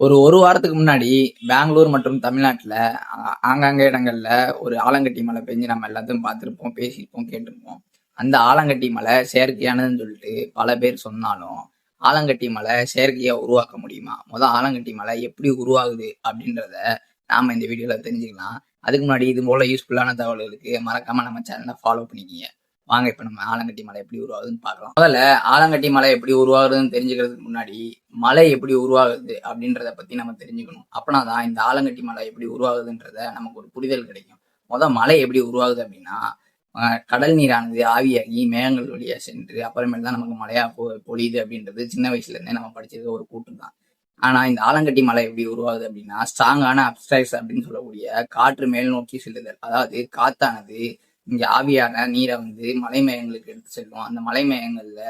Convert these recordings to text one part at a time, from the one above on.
ஒரு வாரத்துக்கு முன்னாடி பெங்களூர் மற்றும் தமிழ்நாட்டுல ஆங்காங்கே இடங்கள்ல ஒரு ஆலங்கட்டி மழை பெஞ்சு நம்ம எல்லாத்தையும் பார்த்திருப்போம், பேசியிருப்போம், கேட்டிருப்போம். அந்த ஆலங்கட்டி மழை செயற்கையானதுன்னு சொல்லிட்டு பல பேர் சொன்னாலும் ஆலங்கட்டி மழை செயற்கையா உருவாக்க முடியுமா? ஆலங்கட்டி மழை எப்படி உருவாகுது அப்படின்றத நாம இந்த வீடியோல தெரிஞ்சுக்கலாம். அதுக்கு முன்னாடி இது போல யூஸ்ஃபுல்லான தகவல்களுக்கு மறக்காம நம்ம சேனலை ஃபாலோ பண்ணிக்கிங்க. வாங்க இப்ப நம்ம ஆலங்கட்டி மலை எப்படி உருவாகுதுன்னு பார்க்கலாம். முதல்ல ஆலங்கட்டி மலை எப்படி உருவாகுதுன்னு தெரிஞ்சுக்கிறதுக்கு முன்னாடி மலை எப்படி உருவாகுது அப்படின்றத பத்தி நம்ம தெரிஞ்சுக்கணும். அப்படின்னாதான் இந்த ஆலங்கட்டி மலை எப்படி உருவாகுதுன்றத நமக்கு ஒரு புரிதல் கிடைக்கும். மலை எப்படி உருவாகுது அப்படின்னா, கடல் நீரானது ஆவியாகி மேகங்கள் வழியா சென்று அப்புறமேல் தான் நமக்கு மழையா பொழியுது அப்படின்றது சின்ன வயசுல இருந்தே நம்ம படிச்சது ஒரு கூட்டு தான். ஆனா இந்த ஆலங்கட்டி மலை எப்படி உருவாகுது அப்படின்னா, ஸ்ட்ராங்கான அப்ஸ்ட்ரைஸ் அப்படின்னு சொல்லக்கூடிய காற்று மேல் நோக்கி செல்லுதல். அதாவது காத்தானது இங்க ஆவியான நீரை மலை மேகங்களுக்கு எடுத்து செல்லும். அந்த மலை மேகங்கள்ல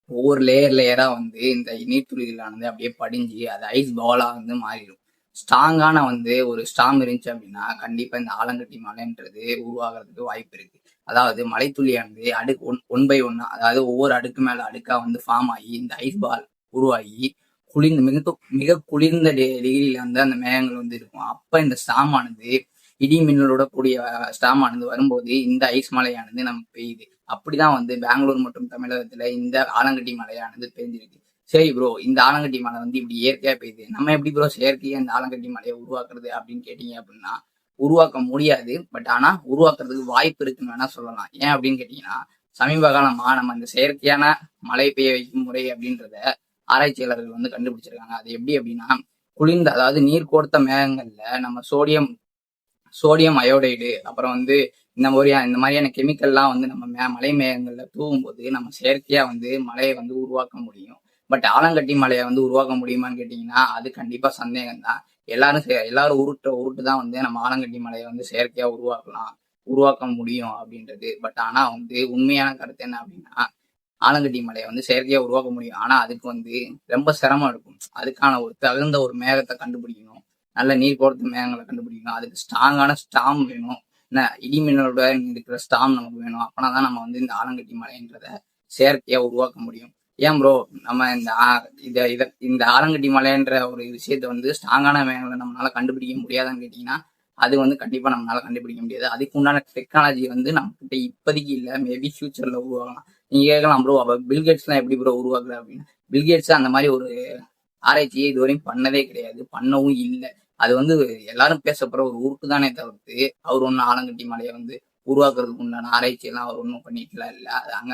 ஒவ்வொரு லேயரா இந்த நீர்த்துளிகளானது அப்படியே படிஞ்சு அது ஐஸ் பாலா மாறிடும். ஸ்ட்ராங்கான ஒரு ஸ்டாம் இருந்துச்சு அப்படின்னா கண்டிப்பா இந்த ஆலங்கட்டி மலைன்றது உருவாகிறதுக்கு வாய்ப்பு இருக்கு. அதாவது மலைத்துளியானது அடுக்கு ஒன் பை ஒன்னா, அதாவது ஒவ்வொரு அடுக்கு மேல அடுக்கா ஃபார்ம் ஆகி இந்த ஐஸ் பால் உருவாகி குளிர்ந்து மிக குளிர்ந்த டிகிரியில அந்த மேகங்கள் இருக்கும். அப்ப இந்த ஸ்டாம் ஆனது இடி மின்னலோட கூடிய ஸ்டாம் ஆனது வரும்போது இந்த ஐஸ் மலையானது நமக்கு பெய்யுது. அப்படிதான் பெங்களூர் மற்றும் தமிழகத்துல இந்த ஆலங்கட்டி மலையானது பெய்ஞ்சிருக்கு. சரி ப்ரோ, இந்த ஆலங்கட்டி மலை இப்படி இயற்கையா பெய்யுது, நம்ம எப்படி ப்ரோ செயற்கையா இந்த ஆலங்கட்டி மலையை உருவாக்குறது அப்படின்னு கேட்டீங்க அப்படின்னா உருவாக்க முடியாது. பட் ஆனா உருவாக்குறதுக்கு வாய்ப்பு இருக்குன்னு வேணா சொல்லலாம். ஏன் அப்படின்னு கேட்டீங்கன்னா, சமீப காலமா நம்ம இந்த செயற்கையான மழை பெய்ய வைக்கும் முறை அப்படின்றத ஆராய்ச்சியாளர்கள் கண்டுபிடிச்சிருக்காங்க. அது எப்படி அப்படின்னா, குளிர்ந்த அதாவது நீர் கோர்த்த மேகங்கள்ல நம்ம சோடியம் அயோடைடு அப்புறம் இந்த மாதிரியான கெமிக்கல்லாம் நம்ம மலை மேகங்கள்ல தூவும் போது நம்ம செயற்கையா மலையை உருவாக்க முடியும். பட் ஆலங்கட்டி மலையை உருவாக்க முடியுமான்னு கேட்டீங்கன்னா அது கண்டிப்பா சந்தேகம் தான். எல்லாரும் உருட்டு தான் நம்ம ஆலங்கட்டி மலையை செயற்கையா உருவாக்க முடியும் அப்படின்றது. பட் ஆனா உண்மையான கருத்து என்ன அப்படின்னா, ஆலங்கட்டி மலையை செயற்கையா உருவாக்க முடியும். ஆனா அதுக்கு ரொம்ப சிரமம் இருக்கும். அதுக்கான ஒரு தகுந்த ஒரு மேகத்தை கண்டுபிடிக்கணும். நல்ல நீர் கோர்த்த மேகங்களை கண்டுபிடிக்கணும். அதுக்கு ஸ்ட்ராங்கான ஸ்டாம் வேணும். இடிமின்னலோட இருக்கிற ஸ்டாம் நமக்கு வேணும். அப்பனா தான் நம்ம இந்த ஆலங்கட்டி மலைன்றத செயற்கையா உருவாக்க முடியும். ஏன் ப்ரோ, நம்ம இந்த ஆலங்கட்டி மலைன்ற ஒரு விஷயத்த ஸ்ட்ராங்கான மேகங்களை நம்மளால கண்டுபிடிக்க முடியாதான்னு கேட்டீங்கன்னா அது கண்டிப்பா நம்மளால கண்டுபிடிக்க முடியாது. அதுக்கு உண்டான டெக்னாலஜி நம்ம கிட்ட இப்போதைக்கு இல்லை. மேபி ஃபியூச்சர்ல உருவாகலாம். நீங்க கேட்கலாம் ப்ரோ, அப்ப பில்கேட்ஸ் எல்லாம் எப்படி ப்ரோ உருவாக்குற அப்படின்னு. பில்கேட்ஸ் அந்த மாதிரி ஒரு ஆராய்ச்சியை இதுவரையும் பண்ணதே கிடையாது, பண்ணவும் இல்லை. அது எல்லாரும் பேசப்படுற ஒரு உருட்டு தானே தவிர்த்து அவர் ஒன்னும் ஆலங்கட்டி மலையை உருவாக்குறதுக்கு உண்டான ஆராய்ச்சி எல்லாம் அவர் ஒன்றும் பண்ணிட்டுலாம் இல்லை. அது அங்க